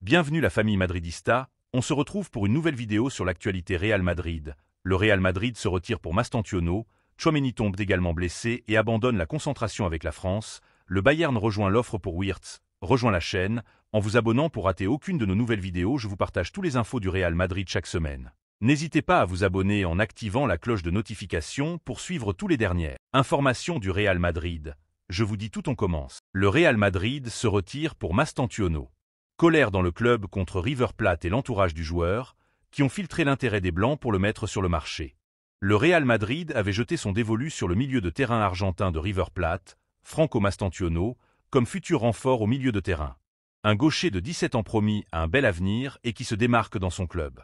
Bienvenue la famille madridista, on se retrouve pour une nouvelle vidéo sur l'actualité Real Madrid. Le Real Madrid se retire pour Mastantuono, Tchouaméni tombe également blessé et abandonne la concentration avec la France. Le Bayern rejoint l'offre pour Wirtz, rejoint la chaîne. En vous abonnant pour rater aucune de nos nouvelles vidéos, je vous partage tous les infos du Real Madrid chaque semaine. N'hésitez pas à vous abonner en activant la cloche de notification pour suivre tous les dernières informations du Real Madrid. Je vous dis tout, on commence. Le Real Madrid se retire pour Mastantuono. Colère dans le club contre River Plate et l'entourage du joueur, qui ont filtré l'intérêt des Blancs pour le mettre sur le marché. Le Real Madrid avait jeté son dévolu sur le milieu de terrain argentin de River Plate, Franco Mastantuono, comme futur renfort au milieu de terrain. Un gaucher de 17 ans promis à un bel avenir et qui se démarque dans son club.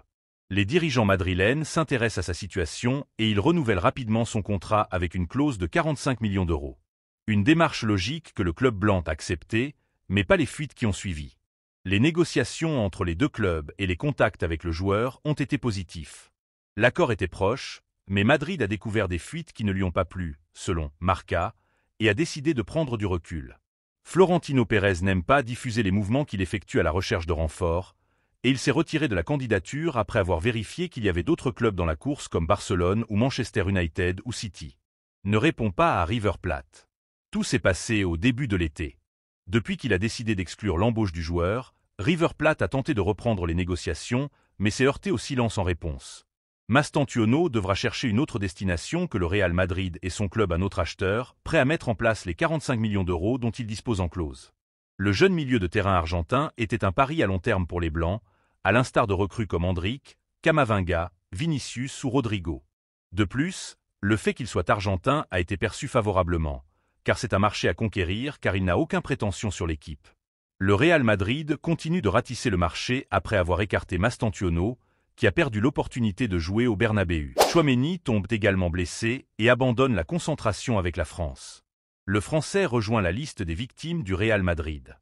Les dirigeants madrilènes s'intéressent à sa situation et il renouvelle rapidement son contrat avec une clause de 45 millions d'euros. Une démarche logique que le club blanc a acceptée, mais pas les fuites qui ont suivi. Les négociations entre les deux clubs et les contacts avec le joueur ont été positifs. L'accord était proche, mais Madrid a découvert des fuites qui ne lui ont pas plu, selon Marca, et a décidé de prendre du recul. Florentino Pérez n'aime pas diffuser les mouvements qu'il effectue à la recherche de renforts, et il s'est retiré de la candidature après avoir vérifié qu'il y avait d'autres clubs dans la course comme Barcelone ou Manchester United ou City. Ne répond pas à River Plate. Tout s'est passé au début de l'été. Depuis qu'il a décidé d'exclure l'embauche du joueur, River Plate a tenté de reprendre les négociations, mais s'est heurté au silence en réponse. Mastantuono devra chercher une autre destination que le Real Madrid et son club un autre acheteur, prêt à mettre en place les 45 millions d'euros dont il dispose en clause. Le jeune milieu de terrain argentin était un pari à long terme pour les Blancs, à l'instar de recrues comme Endrick, Camavinga, Vinicius ou Rodrigo. De plus, le fait qu'il soit argentin a été perçu favorablement, car c'est un marché à conquérir car il n'a aucune prétention sur l'équipe. Le Real Madrid continue de ratisser le marché après avoir écarté Mastantuono, qui a perdu l'opportunité de jouer au Bernabéu. Tchouaméni tombe également blessé et abandonne la concentration avec la France. Le Français rejoint la liste des victimes du Real Madrid.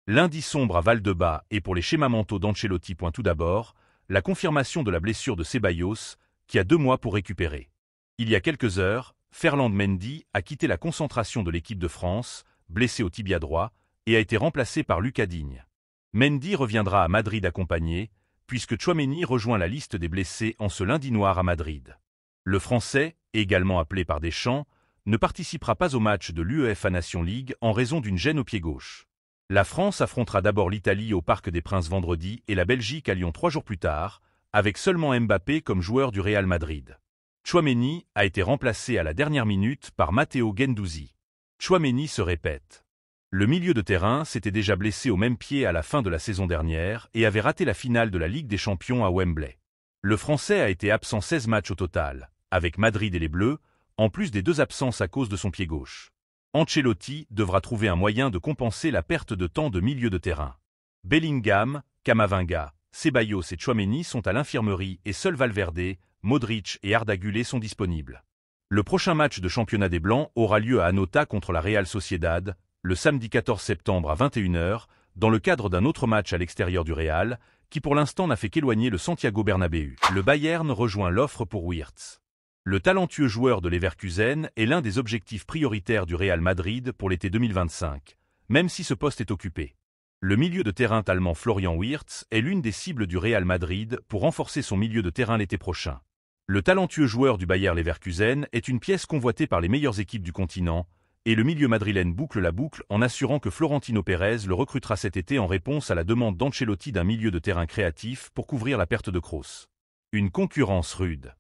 Lundi sombre à Valdebebas et pour les schémas mentaux d'Ancelotti. Tout d'abord, la confirmation de la blessure de Ceballos, qui a 2 mois pour récupérer. Il y a quelques heures, Ferland Mendy a quitté la concentration de l'équipe de France, blessé au tibia droit, et a été remplacé par Lucas Digne. Mendy reviendra à Madrid accompagné, puisque Tchouaméni rejoint la liste des blessés en ce lundi noir à Madrid. Le Français, également appelé par Deschamps, ne participera pas au match de l'UEFA Nations League en raison d'une gêne au pied gauche. La France affrontera d'abord l'Italie au Parc des Princes vendredi et la Belgique à Lyon 3 jours plus tard, avec seulement Mbappé comme joueur du Real Madrid. Tchouaméni a été remplacé à la dernière minute par Matteo Guendouzi. Tchouaméni se répète. Le milieu de terrain s'était déjà blessé au même pied à la fin de la saison dernière et avait raté la finale de la Ligue des Champions à Wembley. Le Français a été absent 16 matchs au total, avec Madrid et les Bleus, en plus des 2 absences à cause de son pied gauche. Ancelotti devra trouver un moyen de compenser la perte de temps de milieu de terrain. Bellingham, Camavinga, Ceballos et Tchouaméni sont à l'infirmerie et seuls Valverde, Modric et Arda Güler sont disponibles. Le prochain match de championnat des Blancs aura lieu à Anota contre la Real Sociedad, le samedi 14 septembre à 21 h, dans le cadre d'un autre match à l'extérieur du Real, qui pour l'instant n'a fait qu'éloigner le Santiago Bernabéu. Le Bayern rejoint l'offre pour Wirtz. Le talentueux joueur de Leverkusen est l'un des objectifs prioritaires du Real Madrid pour l'été 2025, même si ce poste est occupé. Le milieu de terrain allemand Florian Wirtz est l'une des cibles du Real Madrid pour renforcer son milieu de terrain l'été prochain. Le talentueux joueur du Bayer Leverkusen est une pièce convoitée par les meilleures équipes du continent, et le milieu madrilène boucle la boucle en assurant que Florentino Pérez le recrutera cet été en réponse à la demande d'Ancelotti d'un milieu de terrain créatif pour couvrir la perte de Kroos. Une concurrence rude.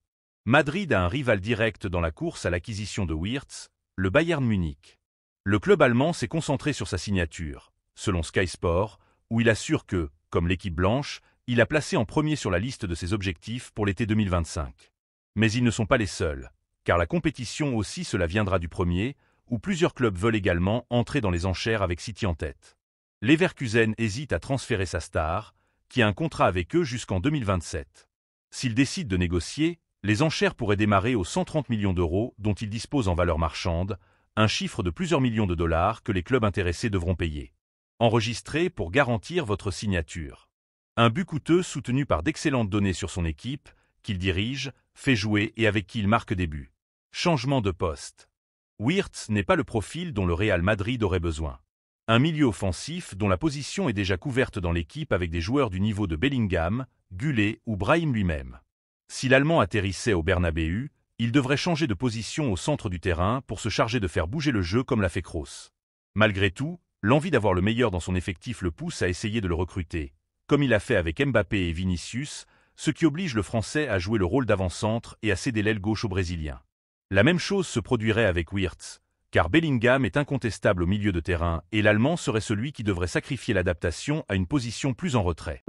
Madrid a un rival direct dans la course à l'acquisition de Wirtz, le Bayern Munich. Le club allemand s'est concentré sur sa signature, selon Sky Sport, où il assure que, comme l'équipe blanche, il a placé en premier sur la liste de ses objectifs pour l'été 2025. Mais ils ne sont pas les seuls, car la compétition aussi cela viendra du premier, où plusieurs clubs veulent également entrer dans les enchères avec City en tête. Leverkusen hésite à transférer sa star, qui a un contrat avec eux jusqu'en 2027. S'il décide de négocier, les enchères pourraient démarrer aux 130 millions d'euros dont il dispose en valeur marchande, un chiffre de plusieurs millions de dollars que les clubs intéressés devront payer. Enregistré pour garantir votre signature. Un but coûteux soutenu par d'excellentes données sur son équipe, qu'il dirige, fait jouer et avec qui il marque des buts. Changement de poste. Wirtz n'est pas le profil dont le Real Madrid aurait besoin. Un milieu offensif dont la position est déjà couverte dans l'équipe avec des joueurs du niveau de Bellingham, Gullet ou Brahim lui-même. Si l'Allemand atterrissait au Bernabéu, il devrait changer de position au centre du terrain pour se charger de faire bouger le jeu comme l'a fait Kroos. Malgré tout, l'envie d'avoir le meilleur dans son effectif le pousse à essayer de le recruter, comme il a fait avec Mbappé et Vinicius, ce qui oblige le Français à jouer le rôle d'avant-centre et à céder l'aile gauche aux Brésiliens. La même chose se produirait avec Wirtz, car Bellingham est incontestable au milieu de terrain et l'Allemand serait celui qui devrait sacrifier l'adaptation à une position plus en retrait.